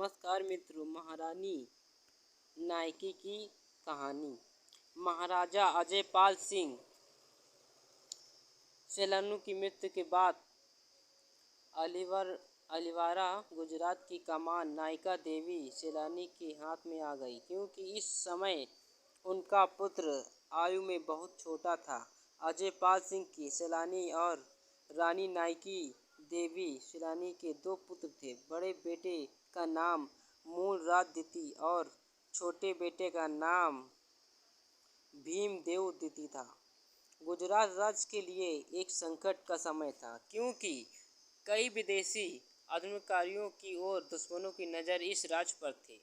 नमस्कार मित्रों, महारानी नायकी की कहानी। महाराजा अजयपाल सिंह सेलानू की मृत्यु के बाद अलीवारा गुजरात की कमान नायिका देवी सेलानी के हाथ में आ गई, क्योंकि इस समय उनका पुत्र आयु में बहुत छोटा था। अजयपाल सिंह की सेलानी और रानी नायकी देवी सेलानी के दो पुत्र थे। बड़े बेटे का नाम मूलराज द्वितीय और छोटे बेटे का नाम भीमदेव द्वितीय था। गुजरात राज्य के लिए एक संकट का समय था, क्योंकि कई विदेशी आक्रमणकारियों की और दुश्मनों की नज़र इस राज्य पर थी।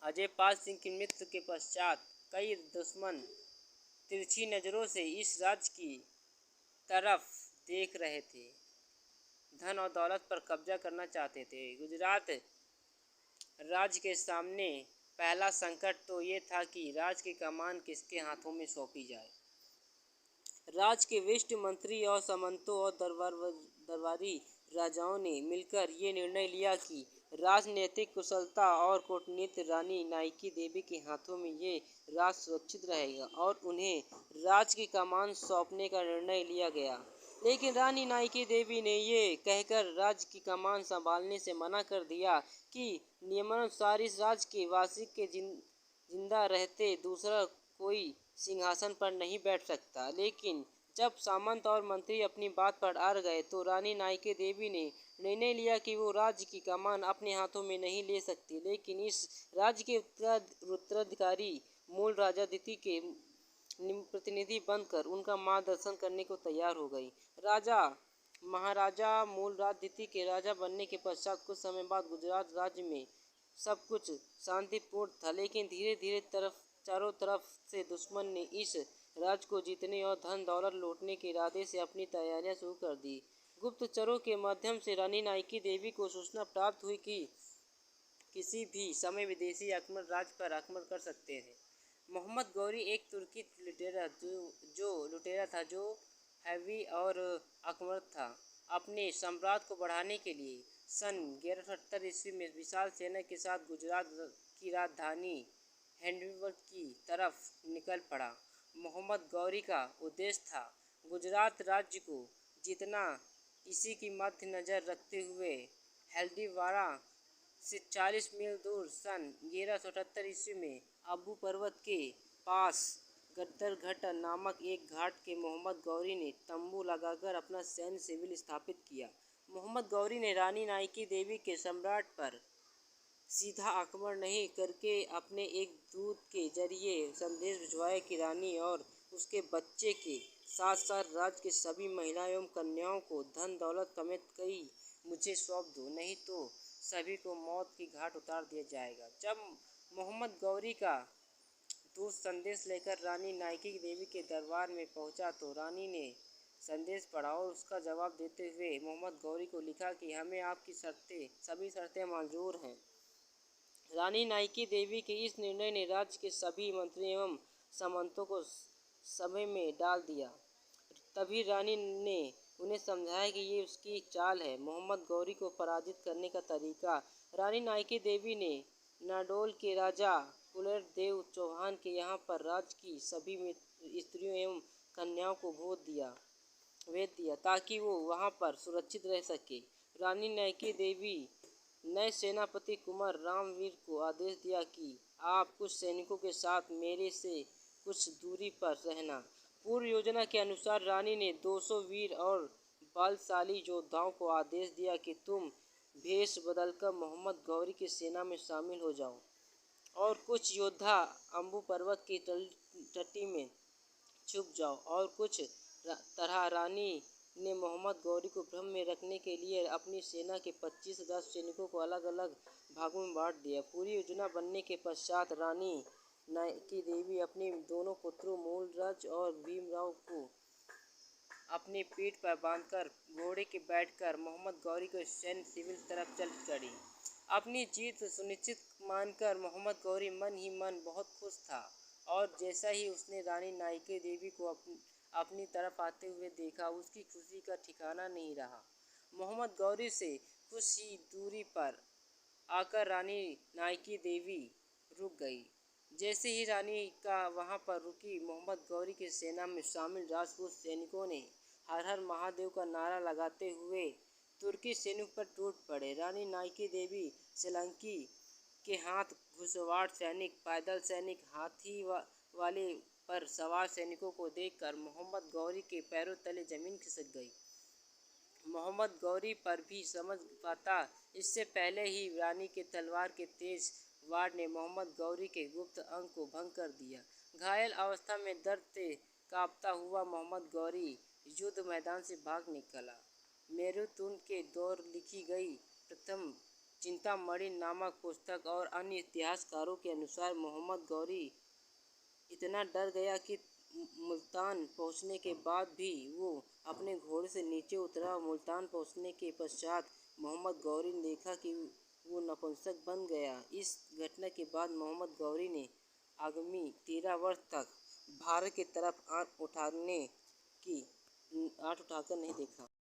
अजयपाल सिंह की मृत्यु के पश्चात कई दुश्मन तिरछी नज़रों से इस राज्य की तरफ देख रहे थे, धन और दौलत पर कब्जा करना चाहते थे। गुजरात राज्य के सामने पहला संकट तो ये था कि राज्य की कमान किसके हाथों में सौंपी जाए। राज्य के वरिष्ठ मंत्री और सामंतों और दरबारी राजाओं ने मिलकर ये निर्णय लिया कि राजनीतिक कुशलता और कूटनीति रानी नायकी देवी के हाथों में ये राज्य सुरक्षित रहेगा और उन्हें राज्य की कमान सौंपने का निर्णय लिया गया। लेकिन रानी नायकी देवी ने ये कहकर राज्य की कमान संभालने से मना कर दिया कि नियमानुसार इस राज्य के वासी के जिंदा रहते दूसरा कोई सिंहासन पर नहीं बैठ सकता। लेकिन जब सामंत और मंत्री अपनी बात पर अड़ गए तो रानी नायकी देवी ने निर्णय लिया कि वो राज्य की कमान अपने हाथों में नहीं ले सकती, लेकिन इस राज्य के उत्तराधिकारी मूल राजा द्वितीय के प्रतिनिधि बनकर उनका मार्गदर्शन करने को तैयार हो गई। महाराजा मूलराज द्वितीय के राजा बनने के पश्चात कुछ समय बाद गुजरात राज्य में सब कुछ शांतिपूर्ण था, लेकिन धीरे धीरे चारों तरफ से दुश्मन ने इस राज्य को जीतने और धन दौलत लूटने के इरादे से अपनी तैयारियां शुरू कर दी। गुप्तचरों के माध्यम से रानी नायकी देवी को सूचना प्राप्त हुई कि किसी भी समय विदेशी आक्रमण राज्य पर आक्रमण कर सकते थे। मोहम्मद गौरी एक तुर्की लुटेरा था जो हैवी और आक्रामक था। अपने साम्राज्य को बढ़ाने के लिए सन 1178 ईस्वी में विशाल सेना के साथ गुजरात की राजधानी हैदराबाद की तरफ निकल पड़ा। मोहम्मद गौरी का उद्देश्य था गुजरात राज्य को जीतना। इसी की मद्देनजर रखते हुए हैदराबाद से 40 मील दूर सन 1178 ईस्वी में अब्बू पर्वत के पास गद्दरघट्ट नामक एक घाट के मोहम्मद गौरी ने तंबू लगाकर अपना सैन्य शिविर स्थापित किया। मोहम्मद गौरी ने रानी नायकी देवी के सम्राट पर सीधा आक्रमण नहीं करके अपने एक दूत के जरिए संदेश भिजवाया कि रानी और उसके बच्चे के साथ साथ राज्य के सभी महिलाओं एवं कन्याओं को धन दौलत समेत कई मुझे सौंप दो, नहीं तो सभी को मौत की घाट उतार दिया जाएगा। जब मोहम्मद गौरी का दूत संदेश लेकर रानी नायकी देवी के दरबार में पहुंचा तो रानी ने संदेश पढ़ा और उसका जवाब देते हुए मोहम्मद गौरी को लिखा कि हमें आपकी सभी शर्तें मंजूर हैं। रानी नायकी देवी के इस निर्णय ने राज्य के सभी मंत्रियों एवं सामंतों को समय में डाल दिया। तभी रानी ने उन्हें समझाया कि ये उसकी चाल है। मोहम्मद गौरी को पराजित करने का तरीका। रानी नायकी देवी ने नाडोल के राजा कुलरदेव चौहान के यहाँ पर राज्य की सभी स्त्रियों एवं कन्याओं को भेज दिया ताकि वो वहाँ पर सुरक्षित रह सके। रानी नायकी देवी नए सेनापति कुंवर रामवीर को आदेश दिया कि आप कुछ सैनिकों के साथ मेरे से कुछ दूरी पर रहना। पूर्व योजना के अनुसार रानी ने 200 वीर और बलशाली योद्धाओं को आदेश दिया कि तुम भेष बदलकर मोहम्मद गौरी की सेना में शामिल हो जाओ और कुछ योद्धा अम्बू पर्वत की तटी में छुप जाओ। और कुछ तरह रानी ने मोहम्मद गौरी को भ्रम में रखने के लिए अपनी सेना के 25,000 सैनिकों को अलग अलग भागों में बांट दिया। पूरी योजना बनने के पश्चात रानी नायकी देवी अपने दोनों पुत्रों मूलराज और भीमराव को अपनी पीठ पर बांधकर घोड़े के बैठकर मोहम्मद गौरी को सैन्य शिविर की तरफ चल पड़ी। अपनी जीत सुनिश्चित मानकर मोहम्मद गौरी मन ही मन बहुत खुश था और जैसा ही उसने रानी नायकी देवी को अपनी तरफ आते हुए देखा, उसकी खुशी का ठिकाना नहीं रहा। मोहम्मद गौरी से कुछ ही दूरी पर आकर रानी नायकी देवी रुक गई। जैसे ही रानी का वहां पर रुकी, मोहम्मद गौरी की सेना में शामिल राजपूत सैनिकों ने हर हर महादेव का नारा लगाते हुए तुर्की सैनिक पर टूट पड़े। रानी नायकी देवी श्रीलंकी के हाथ घुड़सवार सैनिक, पैदल सैनिक, हाथी वाले पर सवार सैनिकों को देखकर मोहम्मद गौरी के पैरों तले जमीन खिसक गई। मोहम्मद गौरी पर भी समझ पाता, इससे पहले ही रानी के तलवार के तेज वार ने मोहम्मद गौरी के गुप्त अंग को भंग कर दिया। घायल अवस्था में दर्द से कांपता हुआ मोहम्मद गौरी युद्ध मैदान से भाग निकला। मेरुतुन के दौर लिखी गई प्रथम चिंतामणि नामक पुस्तक और अन्य इतिहासकारों के अनुसार मोहम्मद गौरी इतना डर गया कि मुल्तान पहुंचने के बाद भी वो अपने घोड़े से नीचे उतरा। मुल्तान पहुंचने के पश्चात मोहम्मद गौरी ने देखा कि वो नपुंसक बन गया। इस घटना के बाद मोहम्मद गौरी ने आगामी 13 वर्ष तक भारत की तरफ आंख उठाकर नहीं देखा।